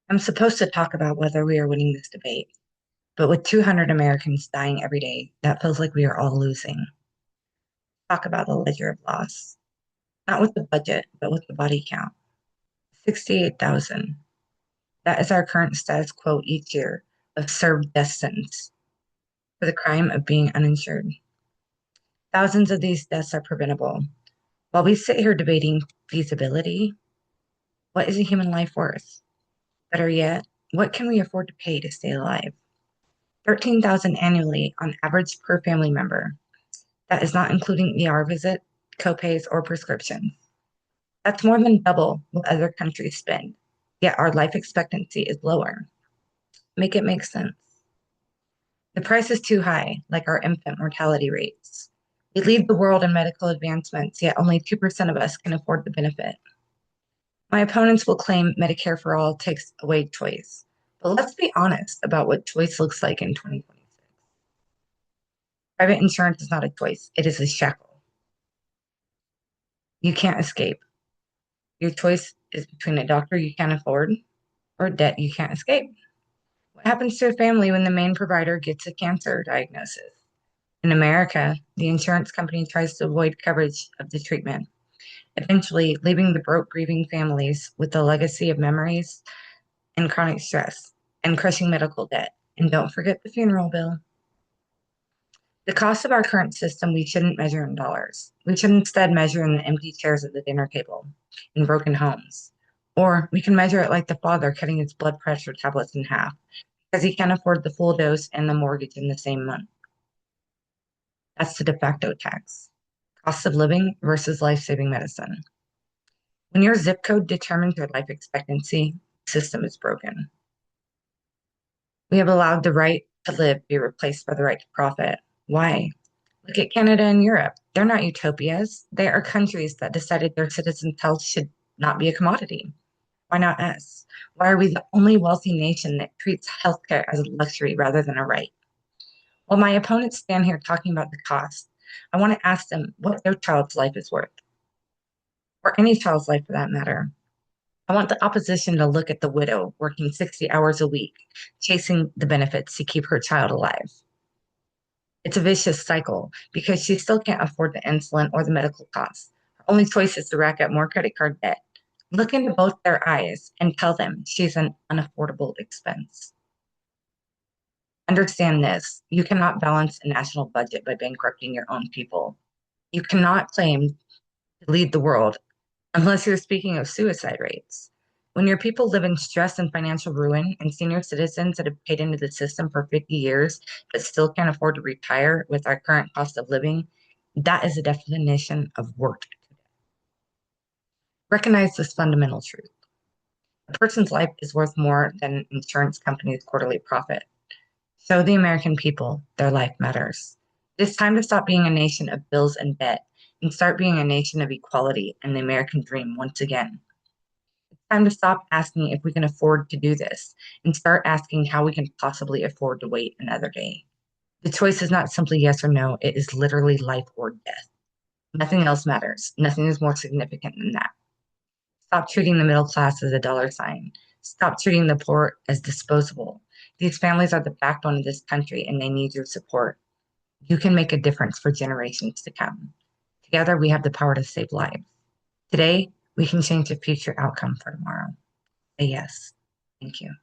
I'm supposed to talk about whether we are winning this debate, but with 200 Americans dying every day, that feels like we are all losing. Talk about the ledger of loss, not with the budget, but with the body count. 68,000. That is our current status quo each year of served death sentence for the crime of being uninsured. Thousands of these deaths are preventable. While we sit here debating feasibility, what is a human life worth? Better yet, what can we afford to pay to stay alive? 13,000 annually on average per family member. That is not including ER visit, copays, or prescriptions. That's more than double what other countries spend. Yet our life expectancy is lower. Make it make sense. The price is too high, like our infant mortality rates. We lead the world in medical advancements, yet only 2% of us can afford the benefit. My opponents will claim Medicare for all takes away choice. But let's be honest about what choice looks like in 2026. Private insurance is not a choice, it is a shackle. You can't escape. Your choice is between a doctor you can't afford or debt you can't escape. What happens to a family when the main provider gets a cancer diagnosis? In America, the insurance company tries to avoid coverage of the treatment, eventually leaving the broke, grieving families with a legacy of memories and chronic stress and crushing medical debt. And don't forget the funeral bill. The cost of our current system we shouldn't measure in dollars. We should instead measure in the empty chairs at the dinner table, in broken homes. Or we can measure it like the father cutting his blood pressure tablets in half because he can't afford the full dose and the mortgage in the same month. That's the de facto tax. Cost of living versus life-saving medicine. When your zip code determines your life expectancy, the system is broken. We have allowed the right to live be replaced by the right to profit. Why? Look at Canada and Europe. They're not utopias. They are countries that decided their citizens' health should not be a commodity. Why not us? Why are we the only wealthy nation that treats healthcare as a luxury rather than a right? While my opponents stand here talking about the cost, I want to ask them what their child's life is worth, or any child's life for that matter. I want the opposition to look at the widow working 60 hours a week, chasing the benefits to keep her child alive. It's a vicious cycle because she still can't afford the insulin or the medical costs. Her only choice is to rack up more credit card debt. Look into both their eyes and tell them she's an unaffordable expense. Understand this, you cannot balance a national budget by bankrupting your own people. You cannot claim to lead the world unless you're speaking of suicide rates. When your people live in stress and financial ruin, and senior citizens that have paid into the system for 50 years but still can't afford to retire with our current cost of living, that is the definition of work. Recognize this fundamental truth. A person's life is worth more than an insurance company's quarterly profit. Show the American people their life matters. It's time to stop being a nation of bills and debt and start being a nation of equality and the American dream once again. It's time to stop asking if we can afford to do this and start asking how we can possibly afford to wait another day. The choice is not simply yes or no, it is literally life or death. Nothing else matters. Nothing is more significant than that. Stop treating the middle class as a dollar sign. Stop treating the poor as disposable. These families are the backbone of this country and they need your support. You can make a difference for generations to come. Together, we have the power to save lives. Today, we can change the future outcome for tomorrow. Say yes. Thank you.